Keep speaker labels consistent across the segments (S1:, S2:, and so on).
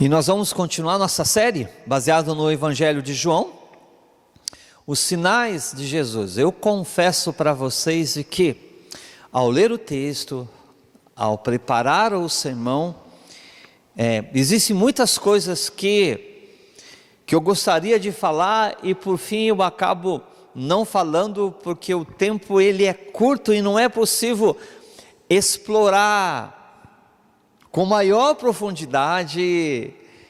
S1: E nós vamos continuar nossa série, baseado no Evangelho de João, os sinais de Jesus. Eu confesso para vocês que, ao ler o texto, ao preparar o sermão, existem muitas coisas que eu gostaria de falar e por fim eu acabo não falando, porque o tempo ele é curto e não é possível explorar com maior profundidade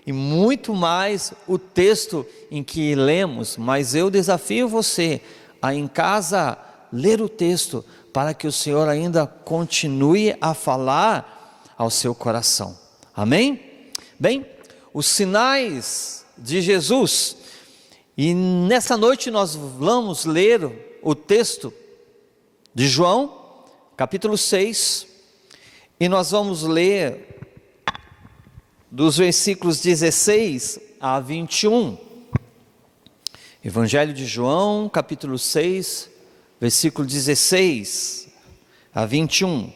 S1: e muito mais o texto em que lemos. Mas eu desafio você a em casa ler o texto, para que o Senhor ainda continue a falar ao seu coração, amém? Bem, os sinais de Jesus, e nessa noite nós vamos ler o texto de João, capítulo 6, e nós vamos ler dos versículos 16 a 21, Evangelho de João, capítulo 6, versículo 16 a 21,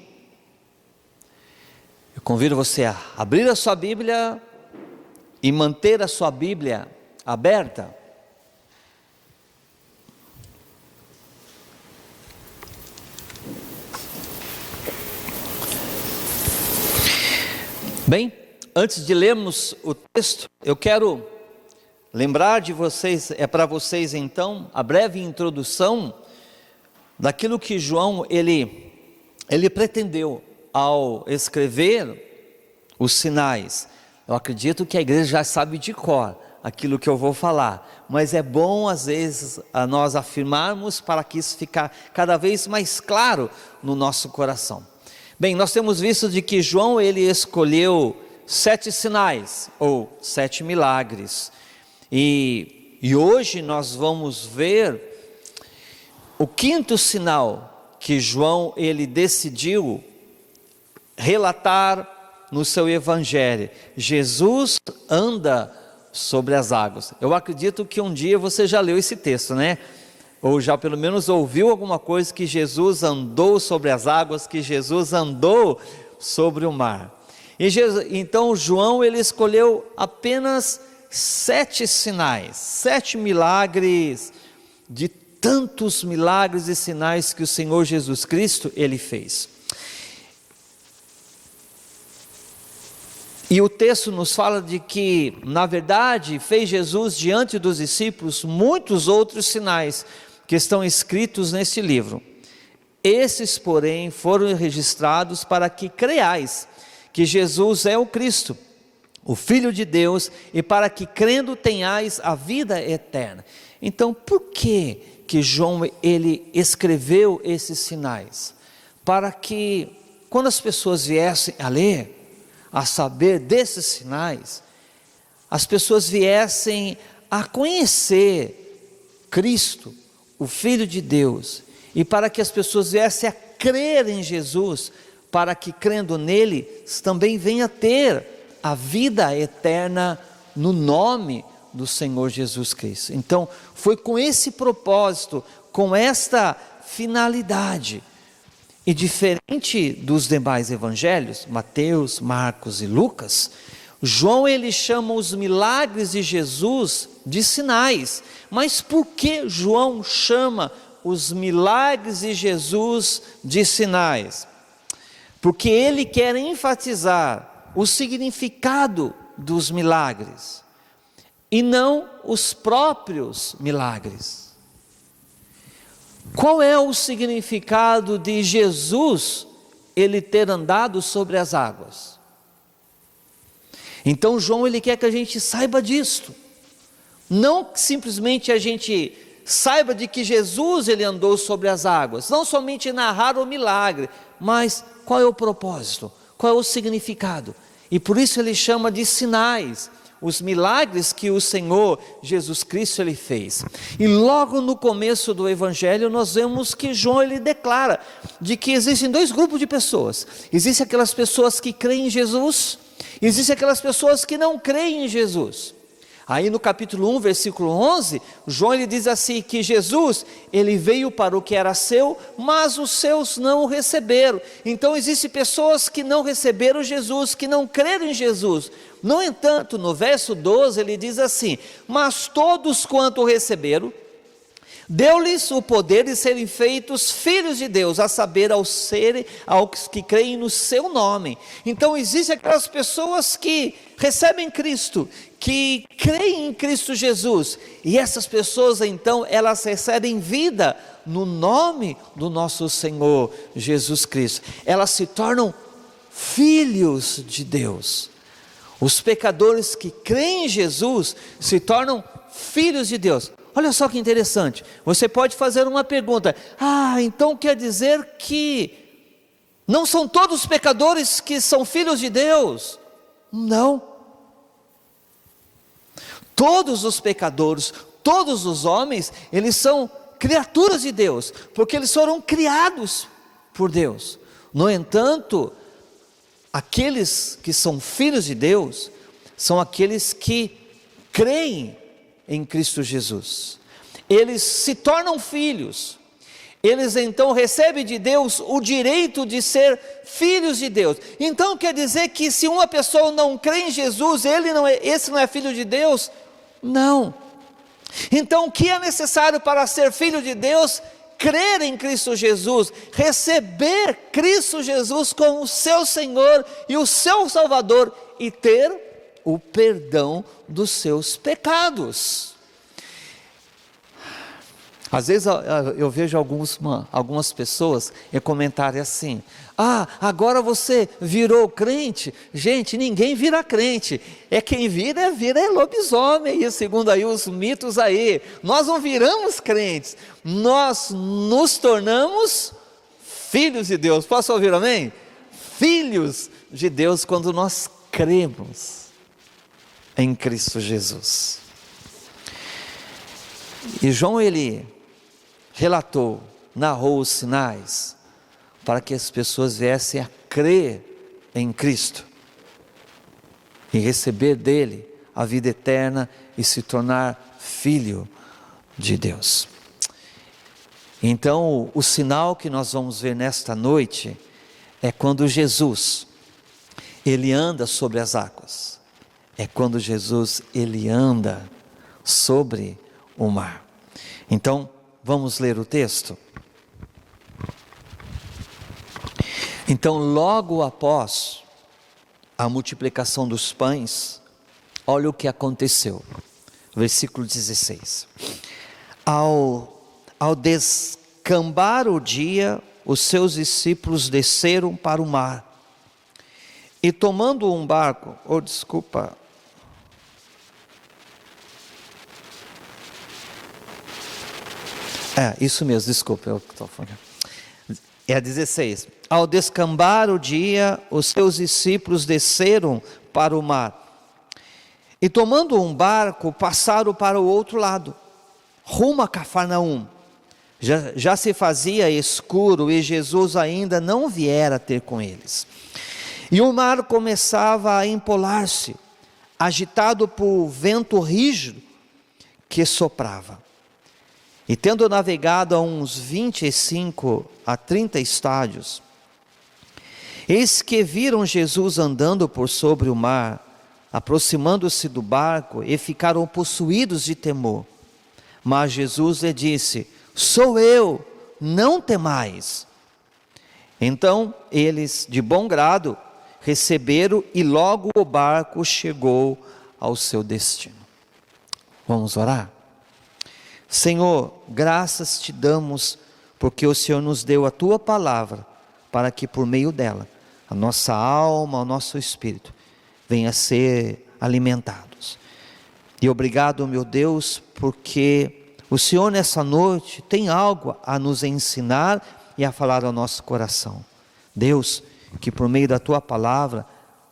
S1: eu convido você a abrir a sua Bíblia e manter a sua Bíblia aberta. Bem, antes de lermos o texto, eu quero lembrar de vocês, para vocês então, a breve introdução daquilo que João, ele pretendeu ao escrever os sinais. Eu acredito que a igreja já sabe de cor aquilo que eu vou falar, mas é bom às vezes a nós afirmarmos para que isso fique cada vez mais claro no nosso coração. Bem, nós temos visto de que João ele escolheu 7 sinais ou 7 milagres, e hoje nós vamos ver o 5º sinal que João ele decidiu relatar no seu evangelho. Jesus anda sobre as águas. Eu acredito que um dia você já leu esse texto, né? Ou já pelo menos ouviu alguma coisa que Jesus andou sobre as águas, que Jesus andou sobre o mar. Então João ele escolheu apenas 7 sinais, 7 milagres, de tantos milagres e sinais que o Senhor Jesus Cristo ele fez. E o texto nos fala de que, na verdade, fez Jesus diante dos discípulos muitos outros sinais que estão escritos neste livro. Esses, porém, foram registrados para que creiais que Jesus é o Cristo, o Filho de Deus, e para que crendo tenhais a vida eterna. Então, por que João ele escreveu esses sinais? Para que quando as pessoas viessem a ler, a saber desses sinais, as pessoas viessem a conhecer Cristo, o Filho de Deus, e para que as pessoas viessem a crer em Jesus, para que crendo nele, também venha ter a vida eterna no nome do Senhor Jesus Cristo. Então, foi com esse propósito, com esta finalidade, e diferente dos demais evangelhos, Mateus, Marcos e Lucas, João ele chama os milagres de Jesus de sinais. Mas por que João chama os milagres de Jesus de sinais? Porque ele quer enfatizar o significado dos milagres e não os próprios milagres. Qual é o significado de Jesus ele ter andado sobre as águas? Então João ele quer que a gente saiba disto. Não simplesmente a gente saiba de que Jesus ele andou sobre as águas, não somente narrar o milagre, mas qual é o propósito, qual é o significado. E por isso ele chama de sinais os milagres que o Senhor Jesus Cristo ele fez. E logo no começo do evangelho nós vemos que João ele declara de que existem 2 grupos de pessoas. Existem aquelas pessoas que creem em Jesus, existem aquelas pessoas que não creem em Jesus. Aí no capítulo 1, versículo 11, João ele diz assim, que Jesus, ele veio para o que era seu, mas os seus não o receberam. Então existem pessoas que não receberam Jesus, que não creram em Jesus. No entanto, no verso 12 ele diz assim, mas todos quanto o receberam, deu-lhes o poder de serem feitos filhos de Deus, a saber, aos que creem no seu nome. Então existem aquelas pessoas que recebem Cristo, que creem em Cristo Jesus, e essas pessoas então, elas recebem vida no nome do nosso Senhor Jesus Cristo, elas se tornam filhos de Deus. Os pecadores que creem em Jesus se tornam filhos de Deus. Olha só que interessante, você pode fazer uma pergunta, então quer dizer que não são todos os pecadores que são filhos de Deus? Não. Todos os pecadores, todos os homens, eles são criaturas de Deus, porque eles foram criados por Deus. No entanto, aqueles que são filhos de Deus, são aqueles que creem em Cristo Jesus. Eles se tornam filhos, eles então recebem de Deus o direito de ser filhos de Deus. Então quer dizer que se uma pessoa não crê em Jesus, esse não é filho de Deus? Não. Então o que é necessário para ser filho de Deus? Crer em Cristo Jesus, receber Cristo Jesus como o seu Senhor e o seu Salvador, e ter o perdão dos seus pecados. Às vezes eu vejo algumas pessoas em comentário assim, agora você virou crente. Gente, ninguém vira crente, quem vira é lobisomem, segundo aí os mitos aí. Nós não viramos crentes, nós nos tornamos filhos de Deus. Posso ouvir amém? Filhos de Deus quando nós cremos em Cristo Jesus. E João ele narrou os sinais para que as pessoas viessem a crer em Cristo e receber dele a vida eterna e se tornar filho de Deus. Então o sinal que nós vamos ver nesta noite é quando Jesus ele anda sobre as águas, é quando Jesus ele anda sobre o mar. Então vamos ler o texto. Então, logo após a multiplicação dos pães, olha o que aconteceu. Versículo 16. Ao descambar o dia, os seus discípulos desceram para o mar. E tomando um barco, isso mesmo, desculpa, eu estou falando. 16. Ao descambar o dia, os seus discípulos desceram para o mar. E tomando um barco, passaram para o outro lado, rumo a Cafarnaum. Já se fazia escuro e Jesus ainda não viera ter com eles. E o mar começava a empolar-se, agitado por vento rígido que soprava. E tendo navegado a uns 25 a 30 estádios, eis que viram Jesus andando por sobre o mar, aproximando-se do barco, e ficaram possuídos de temor. Mas Jesus lhe disse: sou eu, não temais. Então eles, de bom grado, receberam, e logo o barco chegou ao seu destino. Vamos orar? Senhor, graças te damos, porque o Senhor nos deu a tua palavra, para que por meio dela, a nossa alma, o nosso espírito, venha a ser alimentados. E obrigado, meu Deus, porque o Senhor nessa noite tem algo a nos ensinar e a falar ao nosso coração. Deus, que por meio da tua palavra,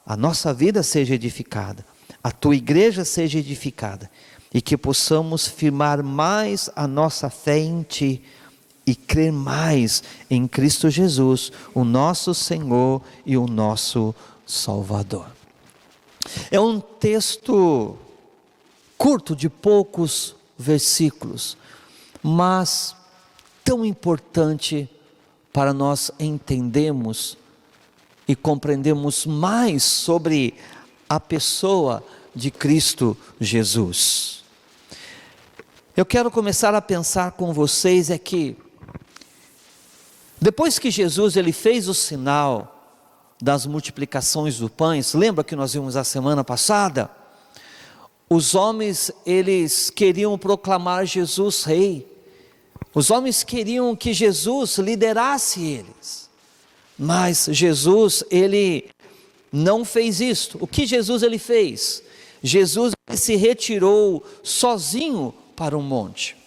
S1: a nossa vida seja edificada, a tua igreja seja edificada, e que possamos firmar mais a nossa fé em Ti e crer mais em Cristo Jesus, o nosso Senhor e o nosso Salvador. É um texto curto de poucos versículos, mas tão importante para nós entendermos e compreendermos mais sobre a pessoa de Cristo Jesus. Eu quero começar a pensar com vocês que depois que Jesus ele fez o sinal das multiplicações dos pães, lembra que nós vimos a semana passada? Os homens, eles queriam proclamar Jesus rei. Os homens queriam que Jesus liderasse eles. Mas Jesus, ele não fez isto. O que Jesus ele fez? Jesus ele se retirou sozinho para um monte.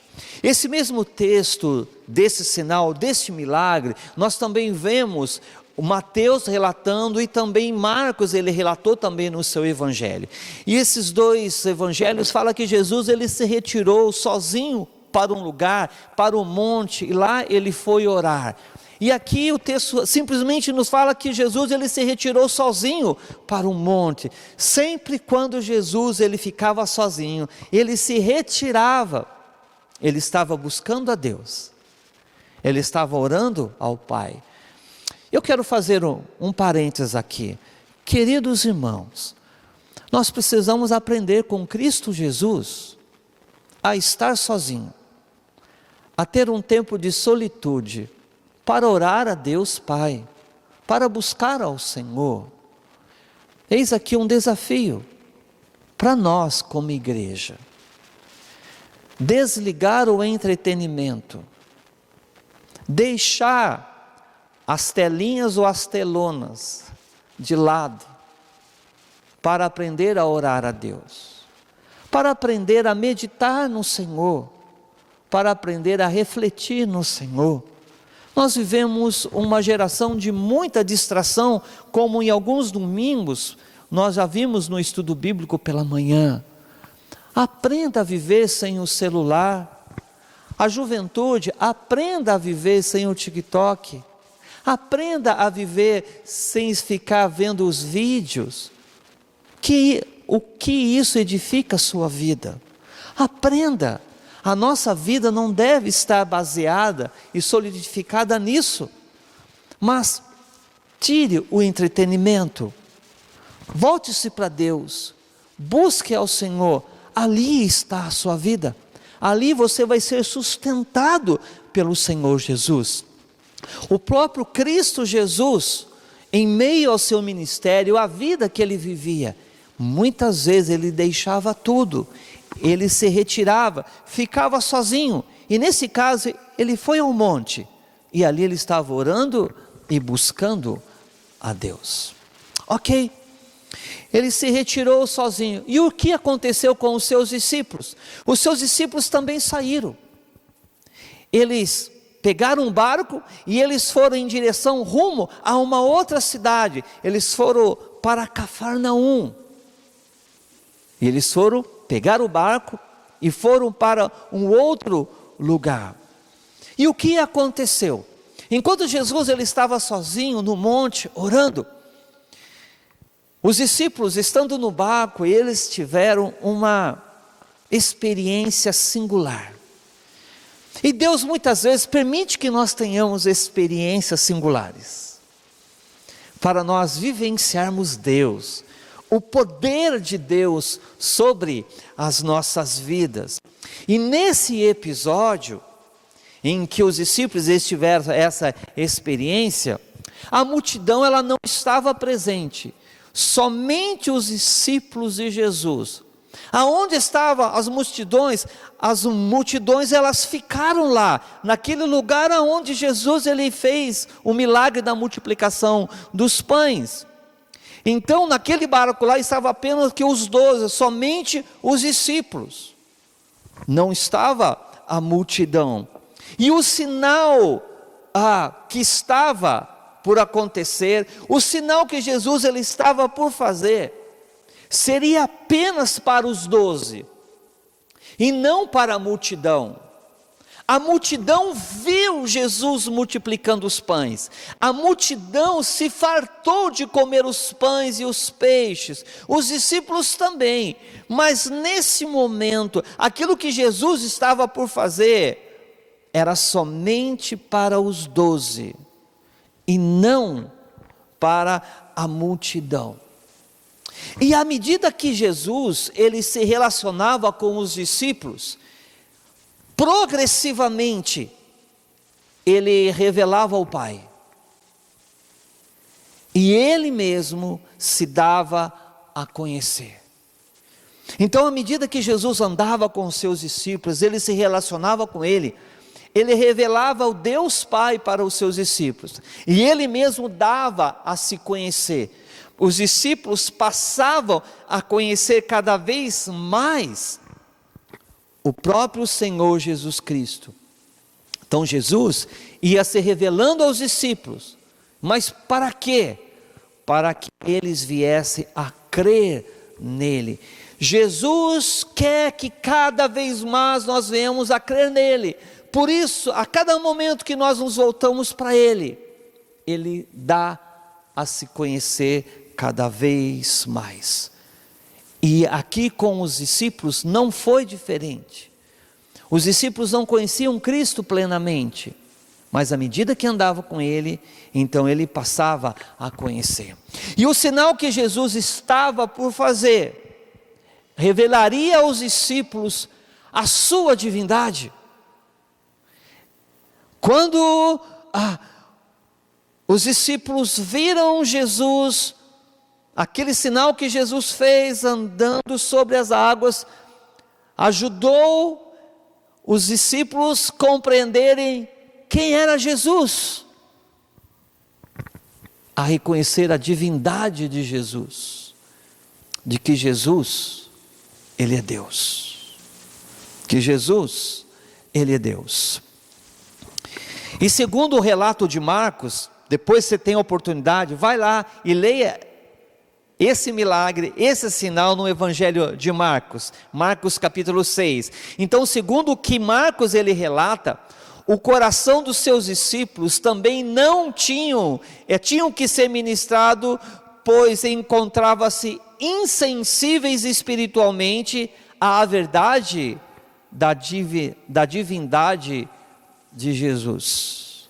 S1: Esse mesmo texto desse sinal, desse milagre, nós também vemos o Mateus relatando e também Marcos, ele relatou também no seu evangelho. E esses dois evangelhos falam que Jesus ele se retirou sozinho para um lugar, para um monte, e lá ele foi orar. E aqui o texto simplesmente nos fala que Jesus ele se retirou sozinho para um monte. Sempre quando Jesus ele ficava sozinho, ele se retirava, ele estava buscando a Deus, ele estava orando ao Pai. Eu quero fazer um parênteses aqui. Queridos irmãos, nós precisamos aprender com Cristo Jesus a estar sozinho, a ter um tempo de solitude, para orar a Deus Pai, para buscar ao Senhor. Eis aqui um desafio para nós como igreja. Desligar o entretenimento, deixar as telinhas ou as telonas de lado, para aprender a orar a Deus, para aprender a meditar no Senhor, para aprender a refletir no Senhor. Nós vivemos uma geração de muita distração, como em alguns domingos, nós já vimos no estudo bíblico pela manhã. Aprenda a viver sem o celular. A juventude, aprenda a viver sem o TikTok. Aprenda a viver sem ficar vendo os vídeos. O que isso edifica a sua vida? Aprenda. A nossa vida não deve estar baseada e solidificada nisso. Mas tire o entretenimento. Volte-se para Deus. Busque ao Senhor. Ali está a sua vida. Ali você vai ser sustentado pelo Senhor Jesus. O próprio Cristo Jesus, em meio ao seu ministério, a vida que ele vivia, muitas vezes ele deixava tudo, ele se retirava, ficava sozinho, e nesse caso ele foi ao monte, e ali ele estava orando e buscando a Deus. Ok, ele se retirou sozinho. E o que aconteceu com os seus discípulos? Os seus discípulos também saíram. Eles pegaram um barco e eles foram em direção rumo a uma outra cidade. Eles foram para Cafarnaum. E eles foram pegar o barco e foram para um outro lugar. E o que aconteceu? Enquanto Jesus ele estava sozinho no monte orando, os discípulos estando no barco, eles tiveram uma experiência singular. E Deus muitas vezes permite que nós tenhamos experiências singulares, para nós vivenciarmos Deus, o poder de Deus sobre as nossas vidas. E nesse episódio, em que os discípulos tiveram essa experiência, a multidão ela não estava presente, somente os discípulos de Jesus. Aonde estavam as multidões elas ficaram lá, naquele lugar aonde Jesus ele fez o milagre da multiplicação dos pães. Então naquele barco lá estava apenas que os 12, somente os discípulos, não estava a multidão. E o sinal que estava por acontecer, o sinal que Jesus ele estava por fazer, seria apenas para os 12, e não para a multidão. A multidão viu Jesus multiplicando os pães, a multidão se fartou de comer os pães e os peixes, os discípulos também, mas nesse momento, aquilo que Jesus estava por fazer, era somente para os 12, e não para a multidão. E à medida que Jesus, ele se relacionava com os discípulos, progressivamente, ele revelava o Pai. E ele mesmo se dava a conhecer. Então, à medida que Jesus andava com os seus discípulos, ele se relacionava com ele revelava o Deus Pai para os seus discípulos. E ele mesmo dava a se conhecer. Os discípulos passavam a conhecer cada vez mais o próprio Senhor Jesus Cristo. Então Jesus ia se revelando aos discípulos, mas para quê? Para que eles viessem a crer nele. Jesus quer que cada vez mais nós venhamos a crer nele. Por isso, a cada momento que nós nos voltamos para ele, ele dá a se conhecer cada vez mais. E aqui com os discípulos não foi diferente. Os discípulos não conheciam Cristo plenamente, mas à medida que andavam com ele, então ele passava a conhecer. E o sinal que Jesus estava por fazer, revelaria aos discípulos a sua divindade. Quando os discípulos viram Jesus, aquele sinal que Jesus fez andando sobre as águas, ajudou os discípulos compreenderem quem era Jesus, a reconhecer a divindade de Jesus, de que Jesus, ele é Deus, que Jesus, ele é Deus. E segundo o relato de Marcos, depois você tem a oportunidade, vai lá e leia esse milagre, esse sinal no Evangelho de Marcos, Marcos capítulo 6. Então, segundo o que Marcos ele relata, o coração dos seus discípulos também não tinham que ser ministrado, pois encontrava-se insensíveis espiritualmente à verdade da divindade de Jesus.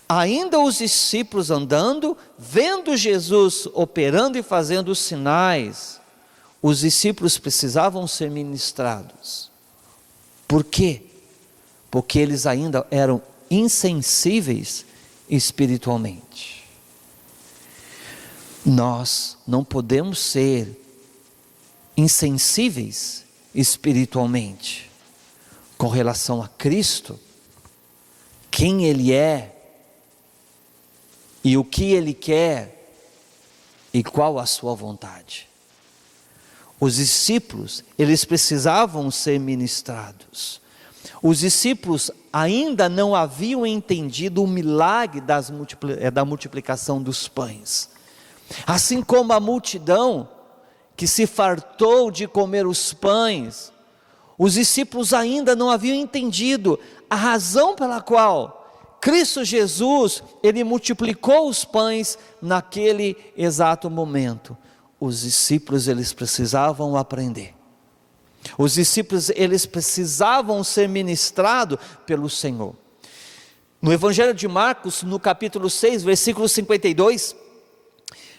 S1: Ainda os discípulos andando, vendo Jesus operando e fazendo os sinais, os discípulos precisavam ser ministrados. Por quê? Porque eles ainda eram insensíveis espiritualmente. Nós não podemos ser insensíveis espiritualmente com relação a Cristo, quem Ele é, e o que Ele quer, e qual a sua vontade. Os discípulos, eles precisavam ser ministrados. Os discípulos ainda não haviam entendido o milagre da multiplicação dos pães. Assim como a multidão que se fartou de comer os pães, os discípulos ainda não haviam entendido a razão pela qual Cristo Jesus, ele multiplicou os pães naquele exato momento. Os discípulos, eles precisavam aprender. Os discípulos, eles precisavam ser ministrados pelo Senhor. No Evangelho de Marcos, no capítulo 6, versículo 52,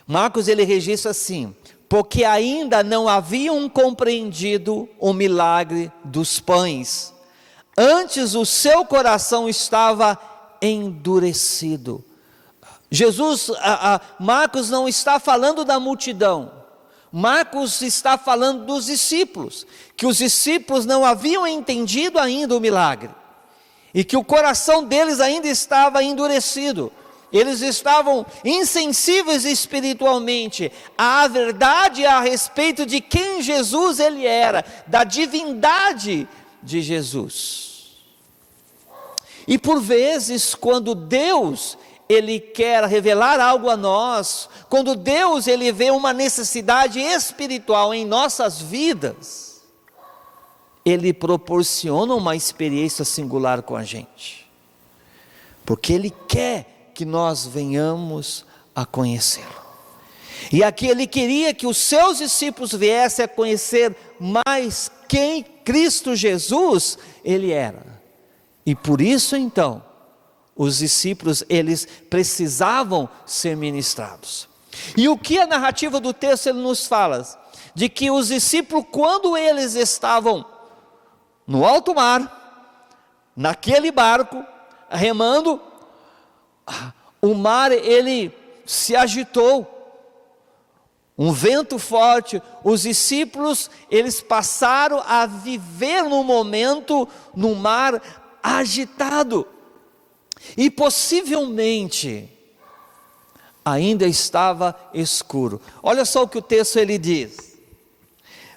S1: Marcos ele registra assim: porque ainda não haviam compreendido o milagre dos pães, antes o seu coração estava endurecido. Marcos não está falando da multidão, Marcos está falando dos discípulos, que os discípulos não haviam entendido ainda o milagre, e que o coração deles ainda estava endurecido, eles estavam insensíveis espiritualmente à verdade a respeito de quem Jesus ele era, da divindade de Jesus. E por vezes, quando Deus ele quer revelar algo a nós, quando Deus ele vê uma necessidade espiritual em nossas vidas, Ele proporciona uma experiência singular com a gente, porque Ele quer que nós venhamos a conhecê-lo. E aqui Ele queria que os seus discípulos viessem a conhecer mais quem Cristo Jesus Ele era. E por isso então, os discípulos, eles precisavam ser ministrados. E o que a narrativa do texto ele nos fala? De que os discípulos, quando eles estavam no alto mar, naquele barco, remando, o mar ele se agitou, um vento forte, os discípulos eles passaram a viver no momento no mar agitado, e possivelmente ainda estava escuro. Olha só o que o texto ele diz,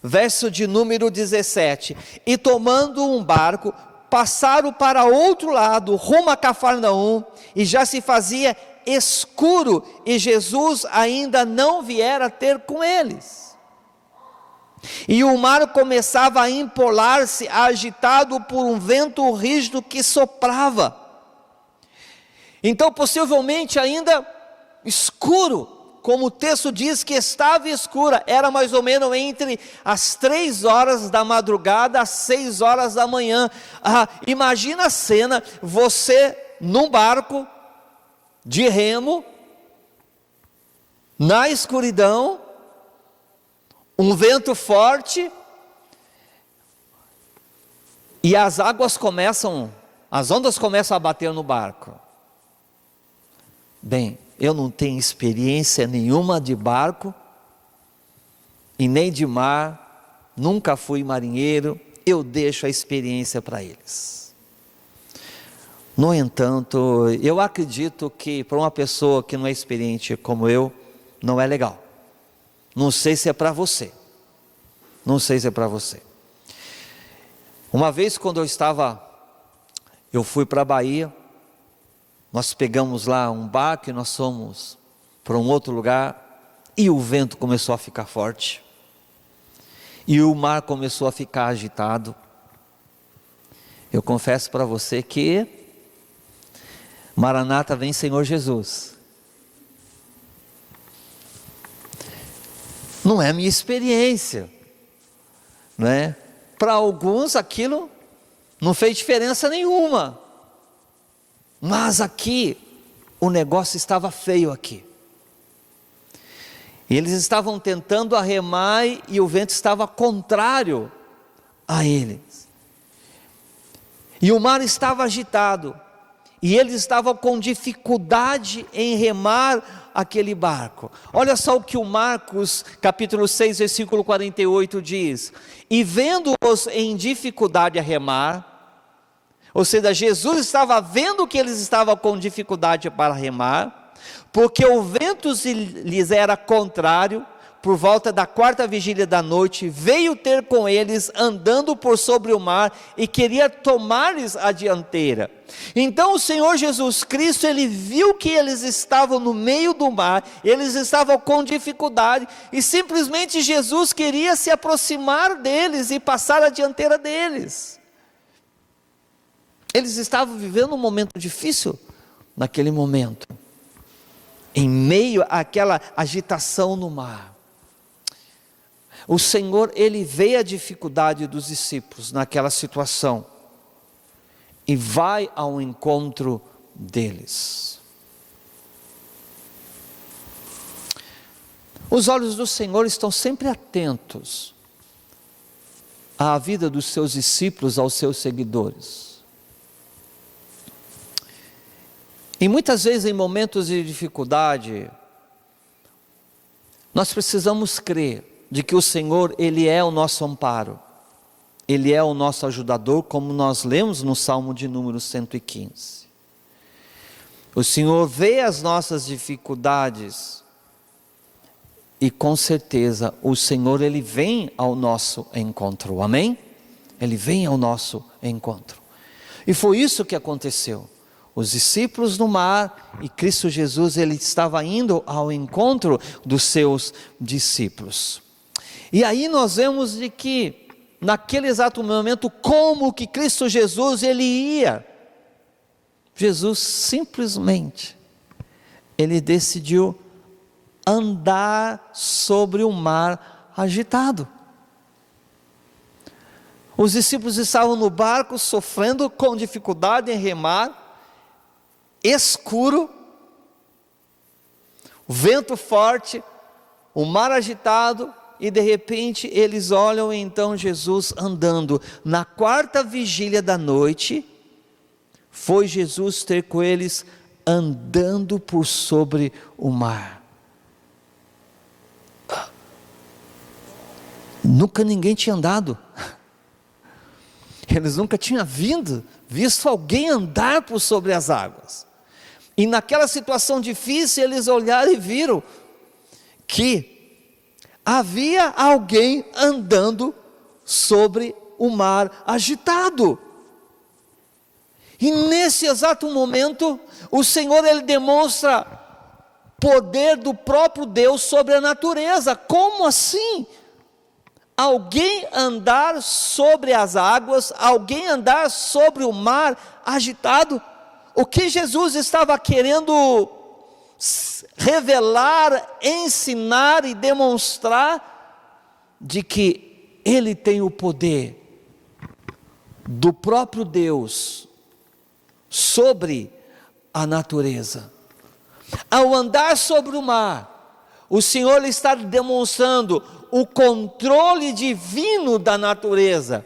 S1: verso de número 17: e tomando um barco, passaram para outro lado, rumo a Cafarnaum, e já se fazia escuro, e Jesus ainda não viera ter com eles. E o mar começava a empolar-se, agitado por um vento rígido que soprava. Então, possivelmente ainda escuro, como o texto diz que estava escura, era mais ou menos entre as 3 horas da madrugada às 6 horas da manhã. Imagina a cena, você num barco de remo, na escuridão, um vento forte, e as ondas começam a bater no barco. Bem, eu não tenho experiência nenhuma de barco, e nem de mar, nunca fui marinheiro, eu deixo a experiência para eles. No entanto, eu acredito que para uma pessoa que não é experiente como eu, não é legal. Não sei se é para você. Não sei se é para você. Uma vez quando eu fui para a Bahia, nós pegamos lá um barco e nós fomos para um outro lugar, e o vento começou a ficar forte, e o mar começou a ficar agitado. Eu confesso para você que Maranata, vem Senhor Jesus. Não é minha experiência, não é? Para alguns aquilo não fez diferença nenhuma, mas aqui o negócio estava feio aqui. E eles estavam tentando remar e o vento estava contrário a eles. E o mar estava agitado. E eles estavam com dificuldade em remar aquele barco. Olha só o que o Marcos capítulo 6 versículo 48 diz: e vendo-os em dificuldade a remar, ou seja, Jesus estava vendo que eles estavam com dificuldade para remar, porque o vento lhes era contrário. Por volta da 4ª vigília da noite, veio ter com eles andando por sobre o mar e queria tomar-lhes a dianteira. Então o Senhor Jesus Cristo, Ele viu que eles estavam no meio do mar, eles estavam com dificuldade, e simplesmente Jesus queria se aproximar deles e passar a dianteira deles. Eles estavam vivendo um momento difícil naquele momento, em meio àquela agitação no mar. O Senhor, Ele vê a dificuldade dos discípulos naquela situação e vai ao encontro deles. Os olhos do Senhor estão sempre atentos à vida dos seus discípulos, aos seus seguidores. E muitas vezes em momentos de dificuldade, nós precisamos crer de que o Senhor, Ele é o nosso amparo, Ele é o nosso ajudador, como nós lemos no Salmo de número 115. O Senhor vê as nossas dificuldades, e com certeza o Senhor, Ele vem ao nosso encontro, amém? Ele vem ao nosso encontro, e foi isso que aconteceu. Os discípulos no mar, e Cristo Jesus, Ele estava indo ao encontro dos seus discípulos. E aí nós vemos de que naquele exato momento, como que Cristo Jesus ele ia. Jesus simplesmente, ele decidiu andar sobre o mar agitado. Os discípulos estavam no barco, sofrendo com dificuldade em remar, escuro, vento forte, o mar agitado, e de repente eles olham então Jesus andando. Na quarta vigília da noite, foi Jesus ter com eles andando por sobre o mar. Nunca ninguém tinha andado. Eles nunca tinham visto alguém andar por sobre as águas. E naquela situação difícil, eles olharam e viram que havia alguém andando sobre o mar agitado. E nesse exato momento, o Senhor ele demonstra poder do próprio Deus sobre a natureza. Como assim? Alguém andar sobre as águas, alguém andar sobre o mar agitado. O que Jesus estava querendo revelar, ensinar e demonstrar de que Ele tem o poder do próprio Deus sobre a natureza. Ao andar sobre o mar, o Senhor está demonstrando o controle divino da natureza.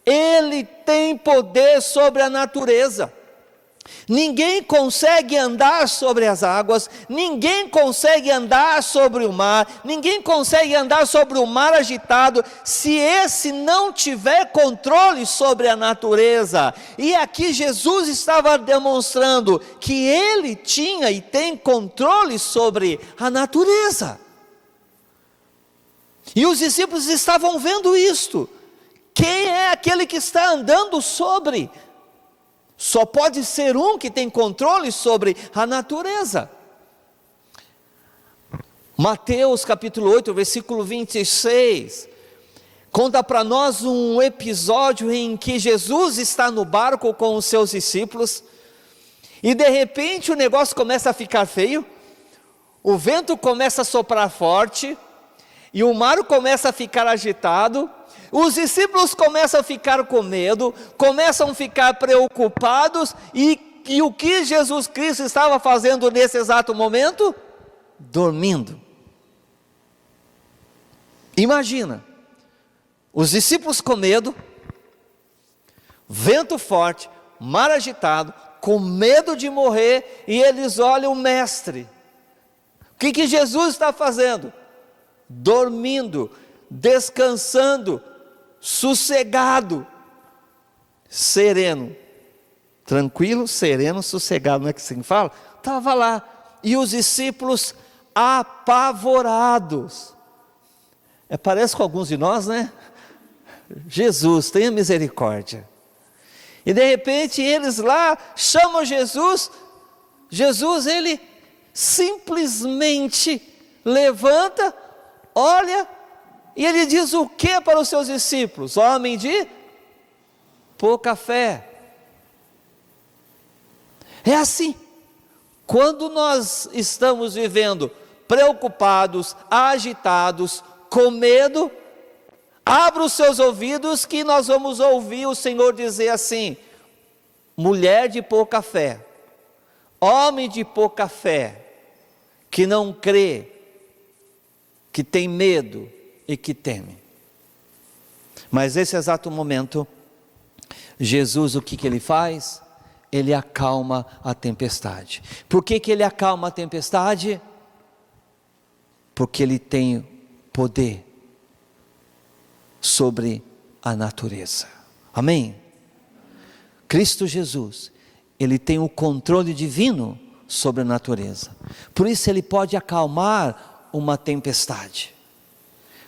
S1: Ele tem poder sobre a natureza. Ninguém consegue andar sobre as águas, ninguém consegue andar sobre o mar, ninguém consegue andar sobre o mar agitado, se esse não tiver controle sobre a natureza. E aqui Jesus estava demonstrando que ele tinha e tem controle sobre a natureza. E os discípulos estavam vendo isto. Quem é aquele que está andando sobre? Só pode ser um que tem controle sobre a natureza. Mateus capítulo 8, versículo 26, conta para nós um episódio em que Jesus está no barco com os seus discípulos, e de repente o negócio começa a ficar feio, o vento começa a soprar forte, e o mar começa a ficar agitado, os discípulos começam a ficar com medo, começam a ficar preocupados, e o que Jesus Cristo estava fazendo nesse exato momento? Dormindo. Imagina, os discípulos com medo, vento forte, mar agitado, com medo de morrer, e eles olham o mestre. O que Jesus está fazendo? Dormindo, descansando, sossegado, sereno, tranquilo, sereno, sossegado, não é que assim fala? Estava lá, e os discípulos apavorados. Parece com alguns de nós, né? Jesus, tenha misericórdia. E de repente eles lá chamam Jesus, ele simplesmente levanta, olha, e ele diz o que para os seus discípulos? Homem de pouca fé. É assim, quando nós estamos vivendo preocupados, agitados, com medo, abra os seus ouvidos que nós vamos ouvir o Senhor dizer assim: mulher de pouca fé, homem de pouca fé, que não crê, que tem medo e que teme. Mas nesse exato momento, Jesus, o que ele faz? Ele acalma a tempestade. Por que ele acalma a tempestade? Porque ele tem poder sobre a natureza. Amém? Cristo Jesus, ele tem o controle divino sobre a natureza. Por isso ele pode acalmar uma tempestade.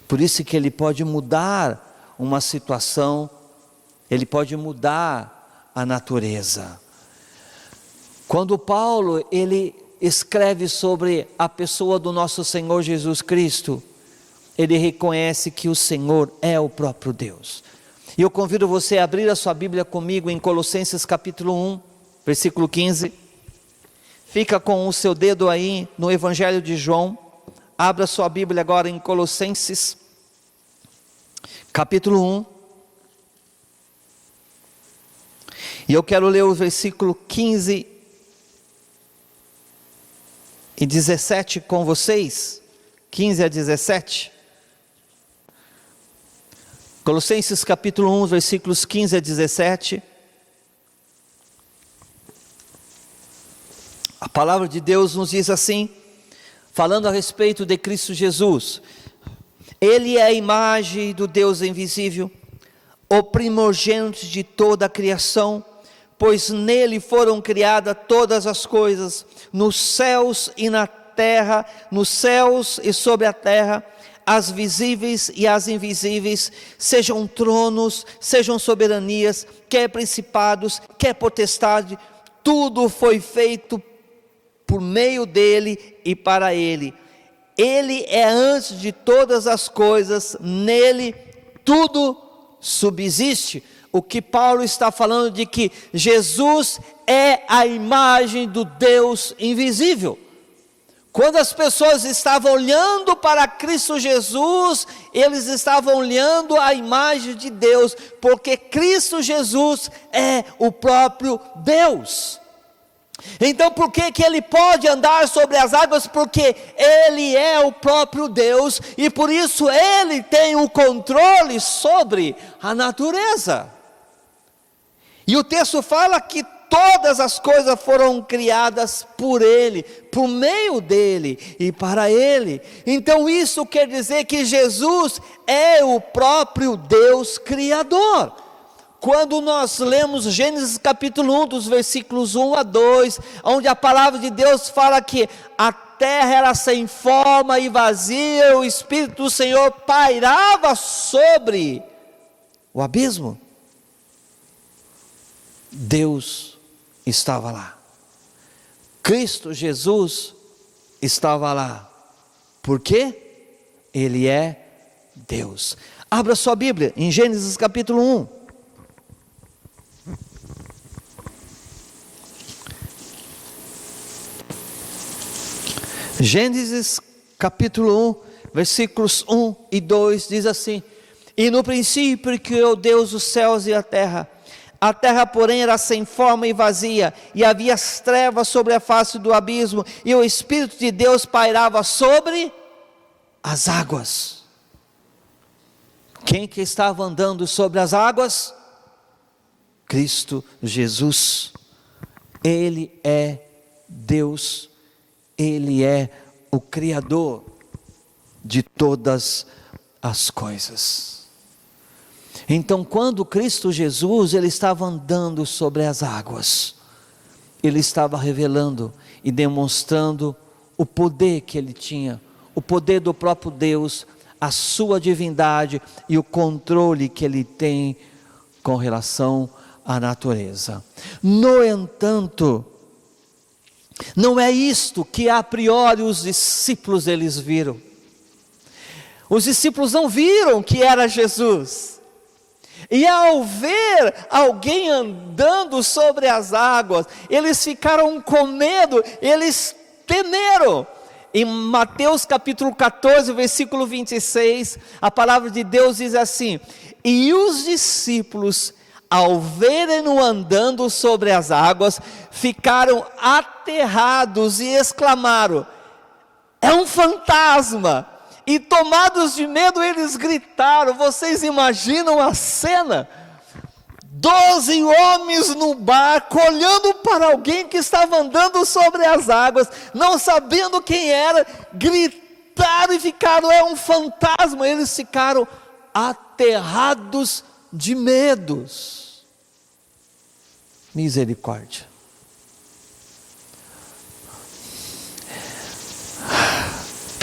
S1: Por isso que ele pode mudar uma situação, ele pode mudar a natureza. Quando Paulo, ele escreve sobre a pessoa do nosso Senhor Jesus Cristo, ele reconhece que o Senhor é o próprio Deus. E eu convido você a abrir a sua Bíblia comigo em Colossenses capítulo 1, versículo 15. Fica com o seu dedo aí no Evangelho de João. Abra sua Bíblia agora em Colossenses capítulo 1. E eu quero ler o versículo 15 e 17 com vocês. 15 a 17. Colossenses capítulo 1, versículos 15 a 17. A palavra de Deus nos diz assim, falando a respeito de Cristo Jesus: Ele é a imagem do Deus invisível, o primogênito de toda a criação, pois nele foram criadas todas as coisas, nos céus e na terra, nos céus e sobre a terra, as visíveis e as invisíveis, sejam tronos, sejam soberanias, quer principados, quer potestade, tudo foi feito por meio dele e para ele. Ele é antes de todas as coisas, nele tudo subsiste. O que Paulo está falando de que Jesus é a imagem do Deus invisível. Quando as pessoas estavam olhando para Cristo Jesus, eles estavam olhando a imagem de Deus, porque Cristo Jesus é o próprio Deus. Então por que ele pode andar sobre as águas? Porque ele é o próprio Deus, e por isso ele tem o controle sobre a natureza. E o texto fala que todas as coisas foram criadas por ele, por meio dele e para ele. Então isso quer dizer que Jesus é o próprio Deus Criador. Quando nós lemos Gênesis capítulo 1, dos versículos 1 a 2, onde a palavra de Deus fala que a terra era sem forma e vazia, o Espírito do Senhor pairava sobre o abismo. Deus estava lá. Cristo Jesus estava lá. Por quê? Ele é Deus. Abra sua Bíblia em Gênesis capítulo 1. Gênesis capítulo 1, versículos 1 e 2 diz assim: E no princípio criou Deus os céus e a terra, porém era sem forma e vazia, e havia as trevas sobre a face do abismo, e o Espírito de Deus pairava sobre as águas. Quem que estava andando sobre as águas? Cristo Jesus. Ele é Deus. Ele é o Criador de todas as coisas. Então, quando Cristo Jesus, ele estava andando sobre as águas, ele estava revelando e demonstrando o poder que ele tinha, o poder do próprio Deus, a sua divindade e o controle que ele tem com relação à natureza. No entanto, não é isto que a priori os discípulos eles viram. Os discípulos não viram que era Jesus. E ao ver alguém andando sobre as águas, eles ficaram com medo, eles temeram. Em Mateus capítulo 14, versículo 26, a palavra de Deus diz assim: E os discípulos, ao verem-no andando sobre as águas, ficaram aterrados e exclamaram: É um fantasma! E tomados de medo eles gritaram. Vocês imaginam a cena? 12 homens no barco, olhando para alguém que estava andando sobre as águas, não sabendo quem era, gritaram e ficaram: é um fantasma! Eles ficaram aterrados de medos. Misericórdia.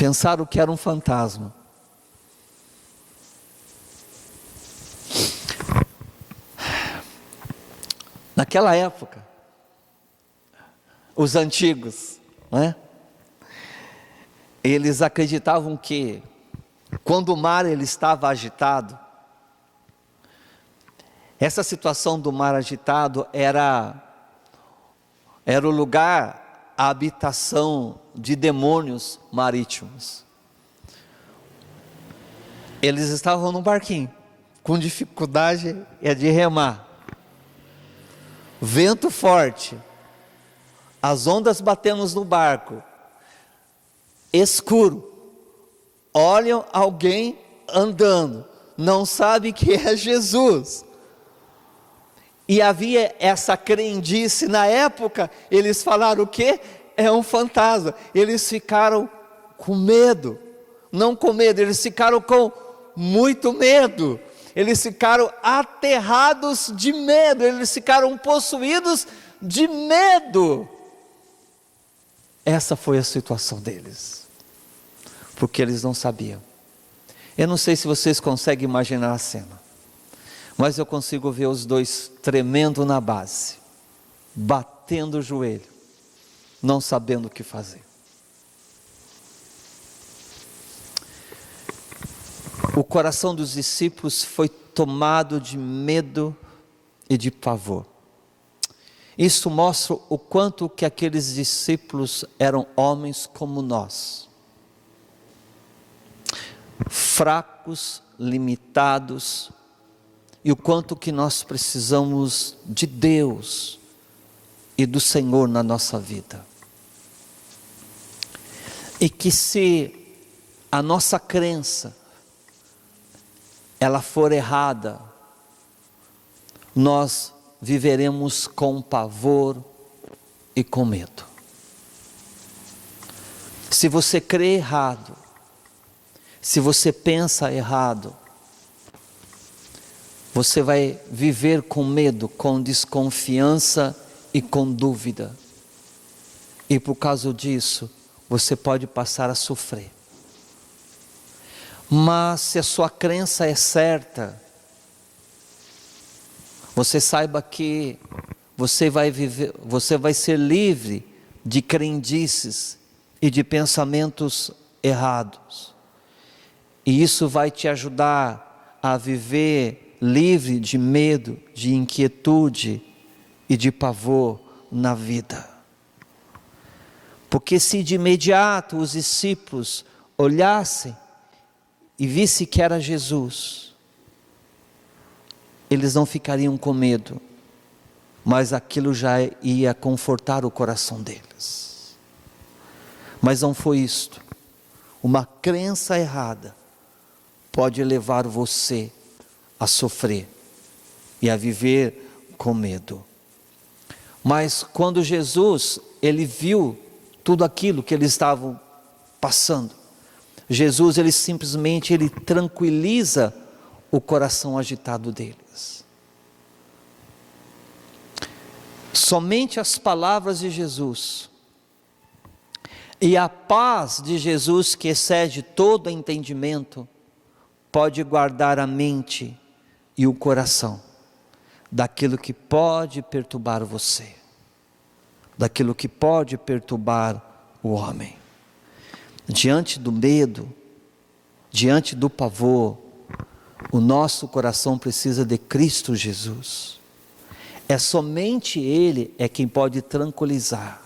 S1: Pensaram que era um fantasma. Naquela época, os antigos, né? Eles acreditavam que quando o mar ele estava agitado, essa situação do mar agitado era o lugar, a habitação de demônios marítimos. Eles estavam num barquinho, com dificuldade de remar, vento forte, as ondas batendo no barco, escuro, olham alguém andando, não sabe que é Jesus. E havia essa crendice na época, eles falaram o quê? É um fantasma. Eles ficaram com medo, não com medo, eles ficaram com muito medo. Eles ficaram aterrados de medo, eles ficaram possuídos de medo. Essa foi a situação deles, porque eles não sabiam. Eu não sei se vocês conseguem imaginar a cena, mas eu consigo ver os dois tremendo na base, batendo o joelho, não sabendo o que fazer. O coração dos discípulos foi tomado de medo e de pavor. Isso mostra o quanto que aqueles discípulos eram homens como nós, fracos, limitados, e o quanto que nós precisamos de Deus e do Senhor na nossa vida. E que se a nossa crença ela for errada, nós viveremos com pavor e com medo. Se você crê errado, se você pensa errado, você vai viver com medo, com desconfiança e com dúvida. E por causa disso, você pode passar a sofrer. Mas se a sua crença é certa, você saiba que você vai ser livre de crendices e de pensamentos errados. E isso vai te ajudar a viver livre de medo, de inquietude e de pavor na vida. Porque se de imediato os discípulos olhassem e vissem que era Jesus, eles não ficariam com medo, mas aquilo já ia confortar o coração deles. Mas não foi isto. Uma crença errada pode levar você a sofrer e a viver com medo. Mas quando Jesus, ele viu tudo aquilo que eles estavam passando, Jesus, ele simplesmente, ele tranquiliza o coração agitado deles. Somente as palavras de Jesus e a paz de Jesus, que excede todo entendimento, pode guardar a mente e o coração daquilo que pode perturbar você, daquilo que pode perturbar o homem. Diante do medo, diante do pavor, o nosso coração precisa de Cristo Jesus. É somente Ele é quem pode tranquilizar.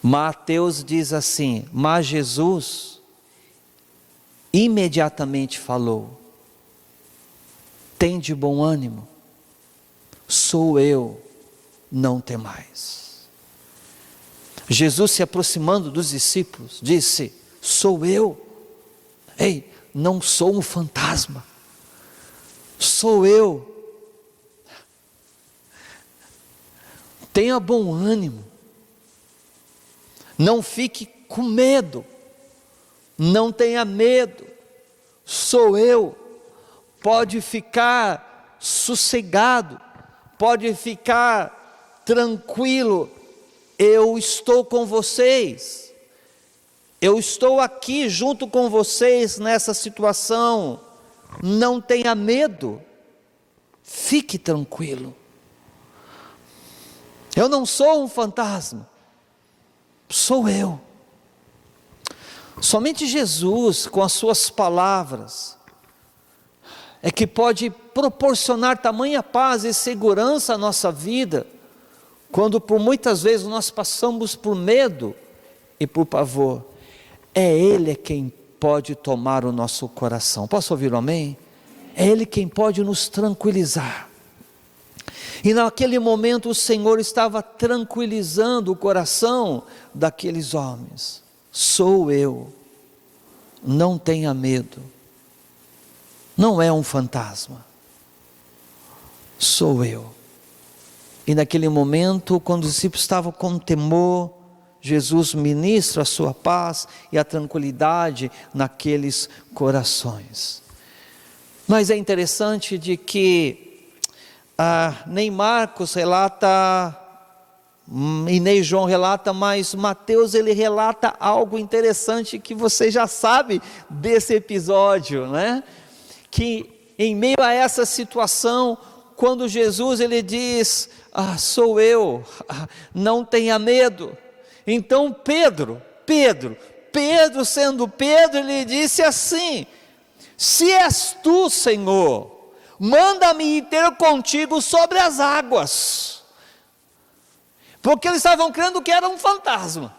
S1: Mateus diz assim: mas Jesus imediatamente falou: tem de bom ânimo, sou eu, não temais. Jesus, se aproximando dos discípulos, disse: sou eu. Ei, não sou um fantasma, sou eu. Tenha bom ânimo, não fique com medo, não tenha medo, sou eu. Pode ficar sossegado, pode ficar tranquilo, eu estou com vocês, eu estou aqui junto com vocês nessa situação, não tenha medo, fique tranquilo. Eu não sou um fantasma, sou eu. Somente Jesus, com as suas palavras, é que pode proporcionar tamanha paz e segurança à nossa vida, quando por muitas vezes nós passamos por medo e por pavor. É Ele quem pode tomar o nosso coração. Posso ouvir um amém? É Ele quem pode nos tranquilizar. E naquele momento o Senhor estava tranquilizando o coração daqueles homens. Sou eu, não tenha medo, não é um fantasma, sou eu. E naquele momento, quando os discípulos estavam com temor, Jesus ministra a sua paz e a tranquilidade naqueles corações. Mas é interessante de que nem Marcos relata, e nem João relata, mas Mateus ele relata algo interessante que você já sabe desse episódio, né? Que em meio a essa situação, quando Jesus ele diz, sou eu, não tenha medo. Então Pedro sendo Pedro, ele disse assim, se és tu, Senhor, manda-me ir ter contigo sobre as águas. Porque eles estavam crendo que era um fantasma.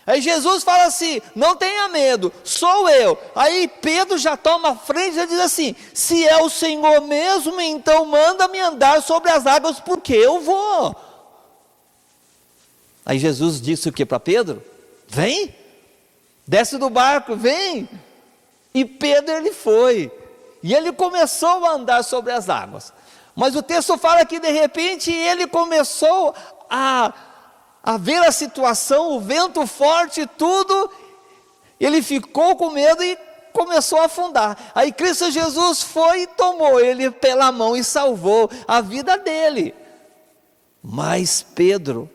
S1: Aí Jesus fala assim, não tenha medo, sou eu. Aí Pedro já toma a frente e já diz assim, se é o Senhor mesmo, então manda-me andar sobre as águas, porque eu vou. Aí Jesus disse o que para Pedro? Vem, desce do barco, vem. E Pedro ele foi, e ele começou a andar sobre as águas. Mas o texto fala que de repente ele começou a ver a situação, o vento forte, tudo, ele ficou com medo e começou a afundar. Aí Cristo Jesus foi e tomou ele pela mão e salvou a vida dele. Mas Pedro,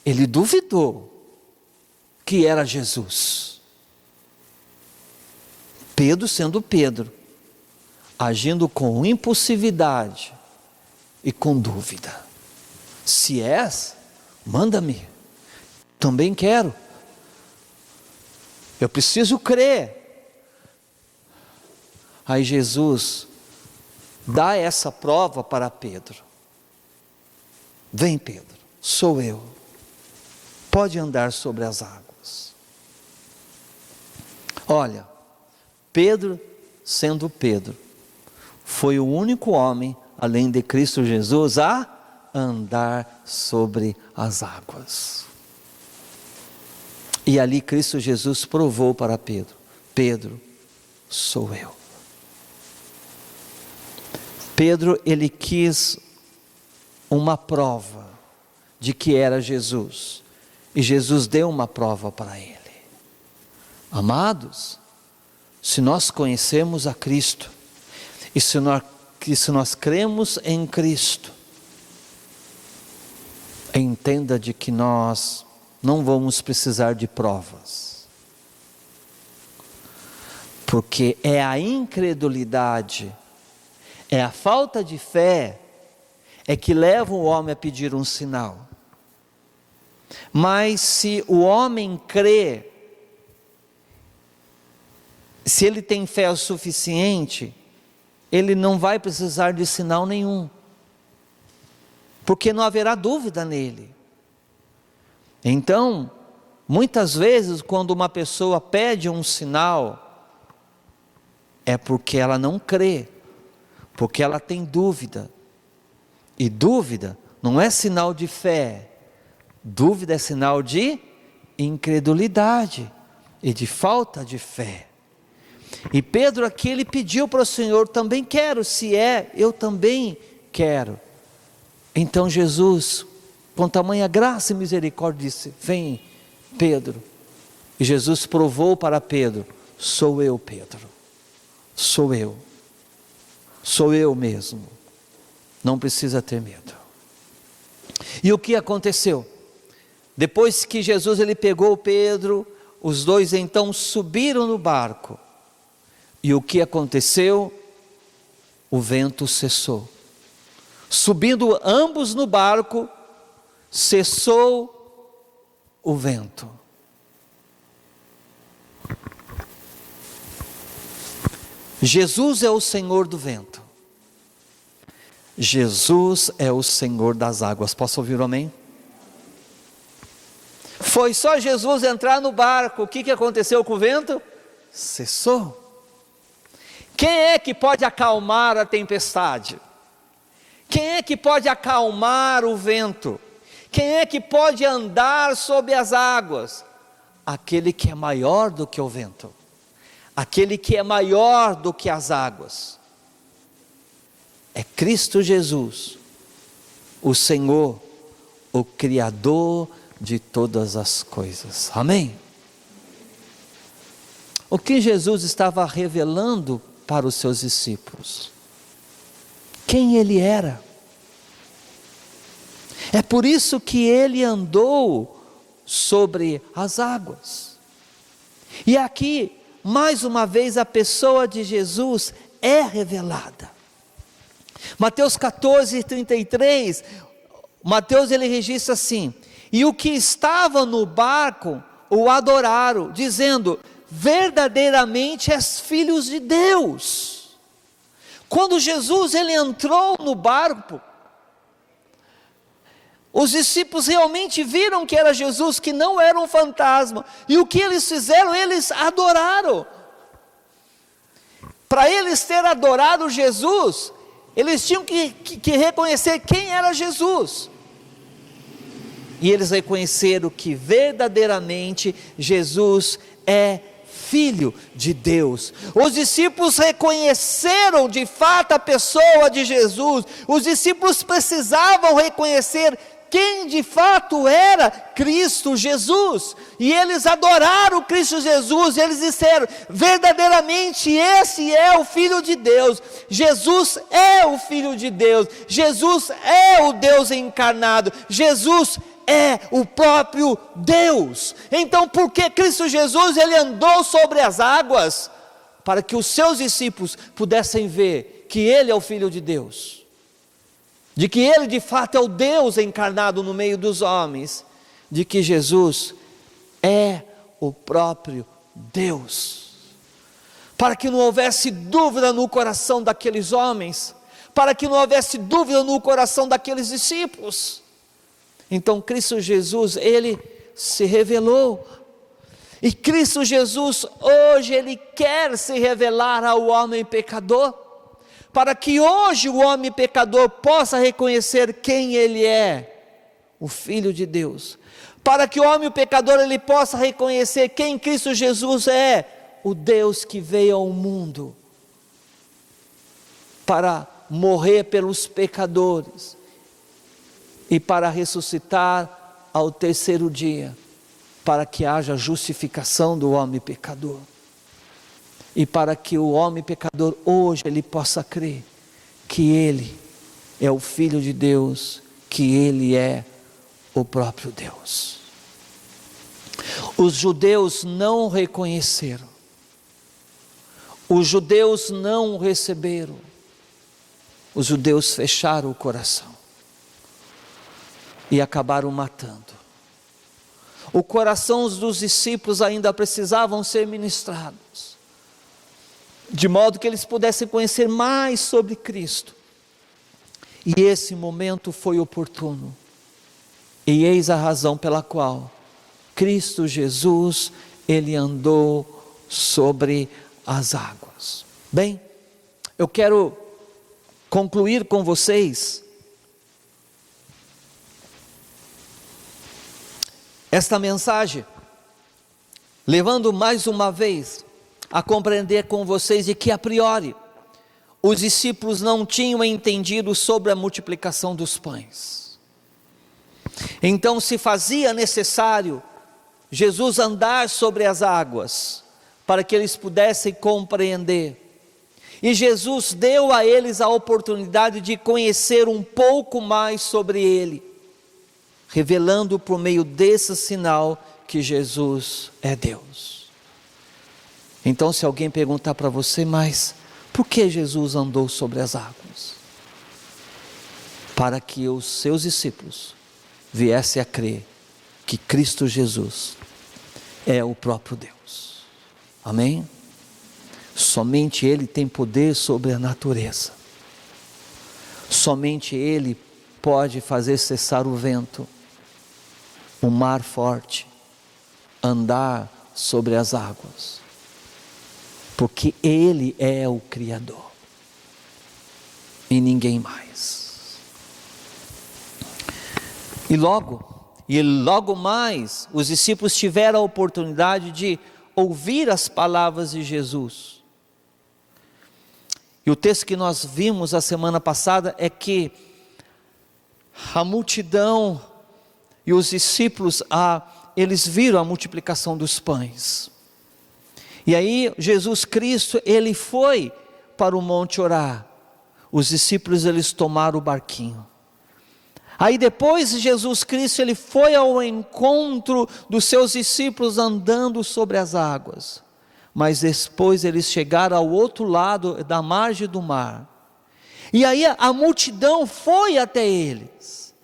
S1: ele duvidou que era Jesus. Pedro sendo Pedro, agindo com impulsividade e com dúvida. Se és, manda-me, também quero, eu preciso crer. Aí Jesus dá essa prova para Pedro, vem Pedro, sou eu, pode andar sobre as águas. Olha, Pedro sendo Pedro, foi o único homem, além de Cristo Jesus, a andar sobre as águas. E ali Cristo Jesus provou para Pedro, Pedro, sou eu. Pedro, ele quis uma prova de que era Jesus, e Jesus deu uma prova para ele. Amados, se nós conhecemos a Cristo, e se nós cremos em Cristo, entenda de que nós não vamos precisar de provas, porque é a incredulidade, é a falta de fé, é que leva o homem a pedir um sinal. Mas se o homem crê, se ele tem fé o suficiente, ele não vai precisar de sinal nenhum, porque não haverá dúvida nele. Então, muitas vezes quando uma pessoa pede um sinal, é porque ela não crê, porque ela tem dúvida, e dúvida não é sinal de fé, dúvida é sinal de incredulidade e de falta de fé. E Pedro aqui ele pediu para o Senhor, também quero, se é, eu também quero. Então Jesus, com tamanha graça e misericórdia, disse, vem Pedro. E Jesus provou para Pedro, sou eu Pedro, sou eu mesmo, não precisa ter medo. E o que aconteceu? Depois que Jesus ele pegou Pedro, os dois então subiram no barco. E o que aconteceu? O vento cessou. Subindo ambos no barco, cessou o vento. Jesus é o Senhor do vento. Jesus é o Senhor das águas. Posso ouvir um amém? Foi só Jesus entrar no barco, o que aconteceu com o vento? Cessou. Quem é que pode acalmar a tempestade? Quem é que pode acalmar o vento? Quem é que pode andar sobre as águas? Aquele que é maior do que o vento, aquele que é maior do que as águas. É Cristo Jesus, o Senhor, o Criador de todas as coisas. Amém? O que Jesus estava revelando para os seus discípulos? Quem Ele era. É por isso que Ele andou sobre as águas. E aqui, mais uma vez, a pessoa de Jesus é revelada. Mateus 14, 33, Mateus ele registra assim: e o que estava no barco o adoraram, dizendo: verdadeiramente és filhos de Deus. Quando Jesus ele entrou no barco, os discípulos realmente viram que era Jesus, que não era um fantasma. E o que eles fizeram? Eles adoraram. Para eles ter adorado Jesus, eles tinham que reconhecer quem era Jesus. E eles reconheceram que verdadeiramente Jesus é Filho de Deus. Os discípulos reconheceram de fato a pessoa de Jesus. Os discípulos precisavam reconhecer quem de fato era Cristo Jesus, e eles adoraram Cristo Jesus, e eles disseram: verdadeiramente esse é o Filho de Deus, Jesus é o Filho de Deus, Jesus é o Deus encarnado, Jesus é o próprio Deus. Então por que Cristo Jesus ele andou sobre as águas? Para que os seus discípulos pudessem ver que Ele é o Filho de Deus, de que Ele de fato é o Deus encarnado no meio dos homens, de que Jesus é o próprio Deus, para que não houvesse dúvida no coração daqueles homens, para que não houvesse dúvida no coração daqueles discípulos. Então Cristo Jesus, Ele se revelou, e Cristo Jesus hoje Ele quer se revelar ao homem pecador, para que hoje o homem pecador possa reconhecer quem ele é, o Filho de Deus, para que o homem pecador ele possa reconhecer quem Cristo Jesus é, o Deus que veio ao mundo para morrer pelos pecadores e para ressuscitar ao terceiro dia, para que haja justificação do homem pecador. E para que o homem pecador hoje ele possa crer que Ele é o Filho de Deus, que Ele é o próprio Deus. Os judeus não reconheceram, os judeus não receberam, os judeus fecharam o coração e acabaram matando. O coração dos discípulos ainda precisavam ser ministrados, de modo que eles pudessem conhecer mais sobre Cristo. E esse momento foi oportuno. E eis a razão pela qual Cristo Jesus, Ele andou sobre as águas. Bem, eu quero concluir com vocês esta mensagem, levando mais uma vez a compreender com vocês de que a priori os discípulos não tinham entendido sobre a multiplicação dos pães. Então se fazia necessário Jesus andar sobre as águas para que eles pudessem compreender. E Jesus deu a eles a oportunidade de conhecer um pouco mais sobre Ele, revelando por meio desse sinal que Jesus é Deus. Então se alguém perguntar para você: mas por que Jesus andou sobre as águas? Para que os seus discípulos viessem a crer que Cristo Jesus é o próprio Deus. Amém? Somente Ele tem poder sobre a natureza. Somente Ele pode fazer cessar o vento, o mar forte, andar sobre as águas. Porque Ele é o Criador. E ninguém mais. E logo mais, os discípulos tiveram a oportunidade de ouvir as palavras de Jesus. E o texto que nós vimos a semana passada é que a multidão e os discípulos, eles viram a multiplicação dos pães. E aí Jesus Cristo, Ele foi para o monte orar. Os discípulos, eles tomaram o barquinho. Aí depois Jesus Cristo, Ele foi ao encontro dos seus discípulos andando sobre as águas. Mas depois eles chegaram ao outro lado da margem do mar. E aí a multidão foi até eles.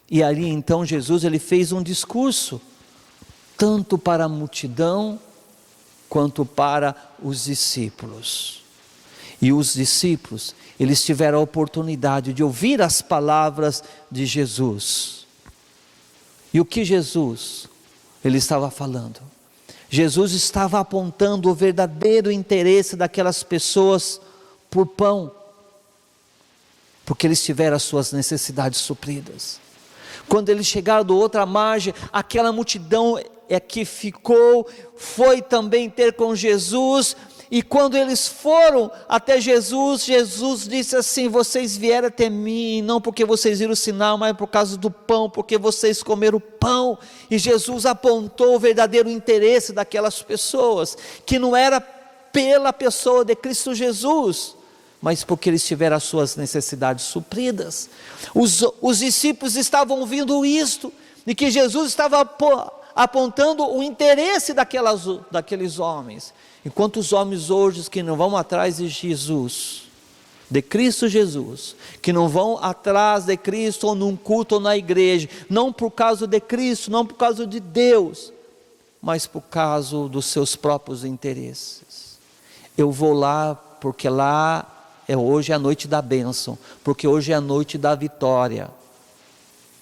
S1: E ali então Jesus, Ele fez um discurso, tanto para a multidão, quanto para os discípulos. E os discípulos, eles tiveram a oportunidade de ouvir as palavras de Jesus. E o que Jesus, Ele estava falando? Jesus estava apontando o verdadeiro interesse daquelas pessoas por pão, porque eles tiveram as suas necessidades supridas. Quando eles chegaram do outra margem, aquela multidão que foi também ter com Jesus. E quando eles foram até Jesus, Jesus disse assim: vocês vieram até mim, não porque vocês viram o sinal, mas por causa do pão, porque vocês comeram pão. E Jesus apontou o verdadeiro interesse daquelas pessoas, que não era pela pessoa de Cristo Jesus, mas porque eles tiveram as suas necessidades supridas. Os discípulos estavam ouvindo isto, e que Jesus estava apontando o interesse daqueles homens. Enquanto os homens hoje que não vão atrás de Jesus, de Cristo Jesus, que não vão atrás de Cristo ou num culto ou na igreja, não por causa de Cristo, não por causa de Deus, mas por causa dos seus próprios interesses. Eu vou lá porque lá hoje é a noite da bênção, porque hoje é a noite da vitória,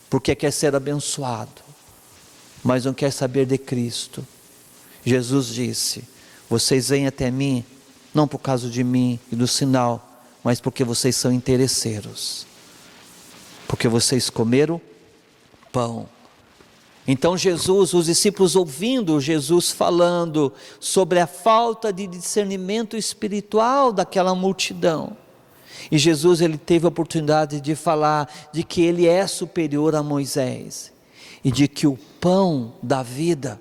S1: porque quer ser abençoado, mas não quer saber de Cristo. Jesus disse: vocês vêm até mim, não por causa de mim e do sinal, mas porque vocês são interesseiros, porque vocês comeram pão. Então os discípulos ouvindo Jesus falando sobre a falta de discernimento espiritual daquela multidão, e Jesus, Ele teve a oportunidade de falar de que Ele é superior a Moisés, e de que o pão da vida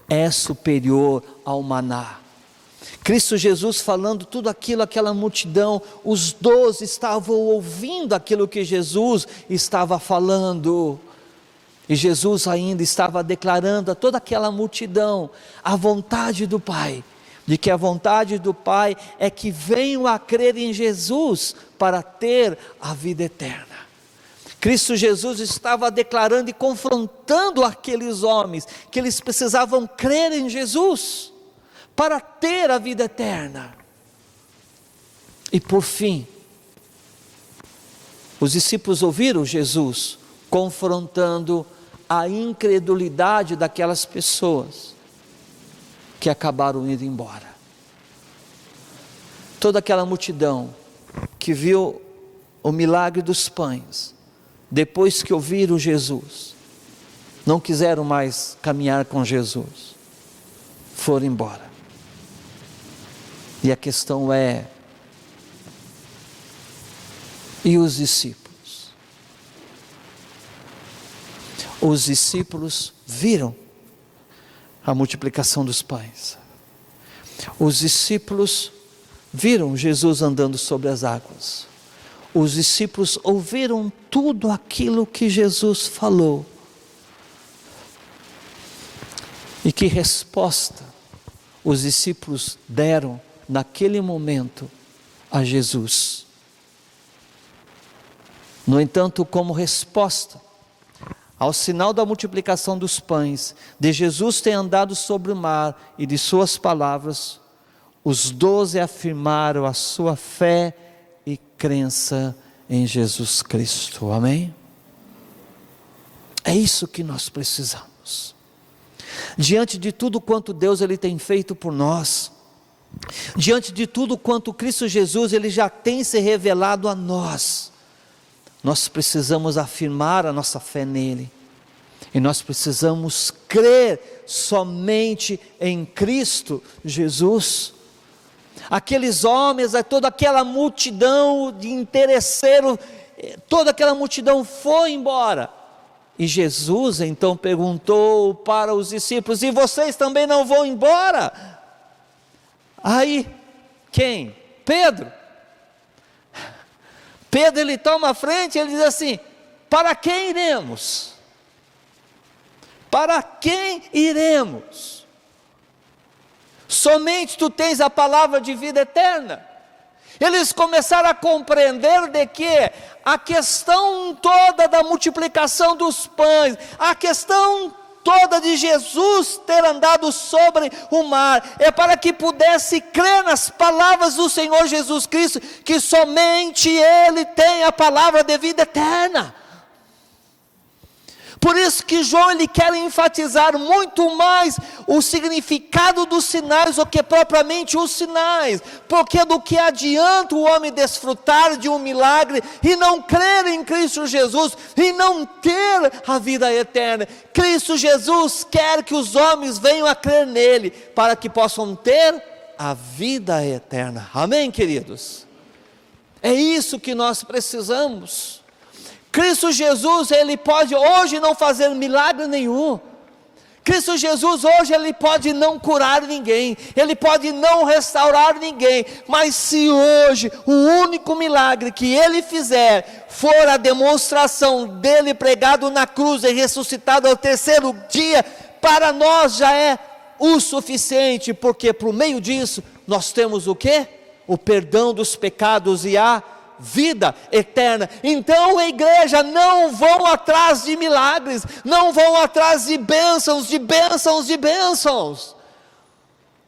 S1: é superior ao maná. Cristo Jesus falando tudo aquilo, aquela multidão, os 12 estavam ouvindo aquilo que Jesus estava falando, e Jesus ainda estava declarando a toda aquela multidão a vontade do Pai, de que a vontade do Pai é que venham a crer em Jesus para ter a vida eterna. Cristo Jesus estava declarando e confrontando aqueles homens, que eles precisavam crer em Jesus, para ter a vida eterna. E por fim, os discípulos ouviram Jesus, confrontando a incredulidade daquelas pessoas, que acabaram indo embora. Toda aquela multidão, que viu o milagre dos pães, depois que ouviram Jesus, não quiseram mais caminhar com Jesus, foram embora. E a questão é: e os discípulos? Os discípulos viram a multiplicação dos pães. Os discípulos viram Jesus andando sobre as águas. Os discípulos ouviram tudo aquilo que Jesus falou. E que resposta os discípulos deram naquele momento a Jesus? No entanto, como resposta ao sinal da multiplicação dos pães, de Jesus ter andado sobre o mar e de suas palavras, os 12 afirmaram a sua fé e crença em Jesus Cristo. Amém? É isso que nós precisamos. Diante de tudo quanto Deus Ele tem feito por nós, diante de tudo quanto Cristo Jesus Ele já tem se revelado a nós, nós precisamos afirmar a nossa fé nele. E nós precisamos crer somente em Cristo Jesus. Aqueles homens, toda aquela multidão de interesseiros, toda aquela multidão foi embora. E Jesus então perguntou para os discípulos: e vocês também não vão embora? Aí, quem? Pedro. Pedro, ele toma a frente, ele diz assim: para quem iremos? Para quem iremos? Somente tu tens a palavra de vida eterna. Eles começaram a compreender de que a questão toda da multiplicação dos pães, a questão toda de Jesus ter andado sobre o mar, é para que pudesse crer nas palavras do Senhor Jesus Cristo, que somente Ele tem a palavra de vida eterna. Por isso que João ele quer enfatizar muito mais o significado dos sinais do que propriamente os sinais, porque do que adianta o homem desfrutar de um milagre e não crer em Cristo Jesus e não ter a vida eterna? Cristo Jesus quer que os homens venham a crer nele para que possam ter a vida eterna. Amém, queridos? É isso que nós precisamos. Cristo Jesus, Ele pode hoje não fazer milagre nenhum. Cristo Jesus hoje, Ele pode não curar ninguém, Ele pode não restaurar ninguém, mas se hoje o único milagre que Ele fizer for a demonstração dEle pregado na cruz e ressuscitado ao terceiro dia, para nós já é o suficiente, porque por meio disso nós temos o quê? O perdão dos pecados e a vida eterna. Então, a igreja, não vão atrás de milagres, não vão atrás de bênçãos, de bênçãos, de bênçãos.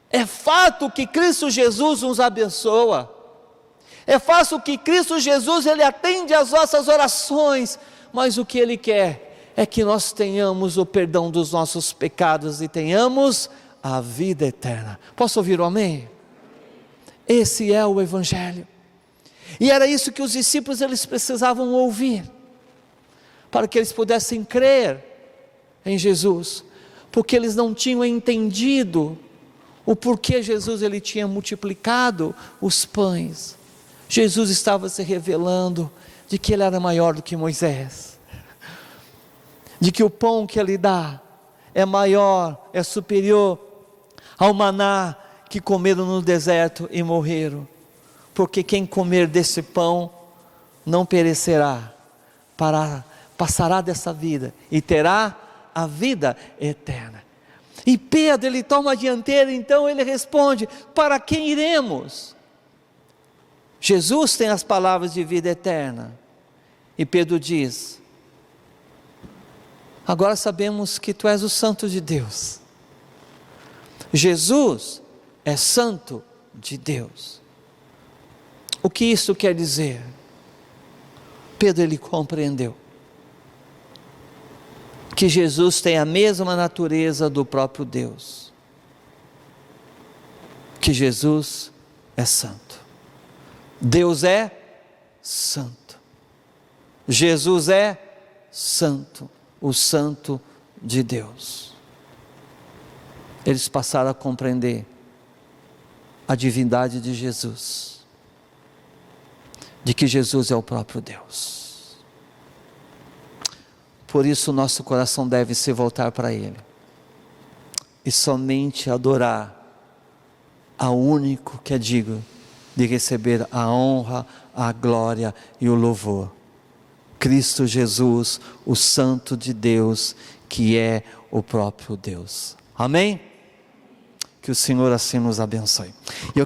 S1: É fato que Cristo Jesus nos abençoa, é fato que Cristo Jesus Ele atende às nossas orações, mas o que Ele quer é que nós tenhamos o perdão dos nossos pecados e tenhamos a vida eterna. Posso ouvir um amém? Esse é o Evangelho. E era isso que os discípulos eles precisavam ouvir, para que eles pudessem crer em Jesus, porque eles não tinham entendido o porquê Jesus ele tinha multiplicado os pães. Jesus estava se revelando de que ele era maior do que Moisés, de que o pão que ele dá é maior, é superior ao maná que comeram no deserto e morreram. Porque quem comer desse pão não perecerá, passará dessa vida e terá a vida eterna. E Pedro, ele toma a dianteira, então ele responde: para quem iremos? Jesus tem as palavras de vida eterna. E Pedro diz: agora sabemos que tu és o Santo de Deus. Jesus é Santo de Deus. O que isso quer dizer? Pedro ele compreendeu que Jesus tem a mesma natureza do próprio Deus, que Jesus é santo, Deus é santo, Jesus é santo, o Santo de Deus. Eles passaram a compreender a divindade de Jesus, de que Jesus é o próprio Deus. Por isso nosso coração deve se voltar para Ele, e somente adorar ao único que é digno de receber a honra, a glória e o louvor, Cristo Jesus, o Santo de Deus, que é o próprio Deus. Amém? Que o Senhor assim nos abençoe.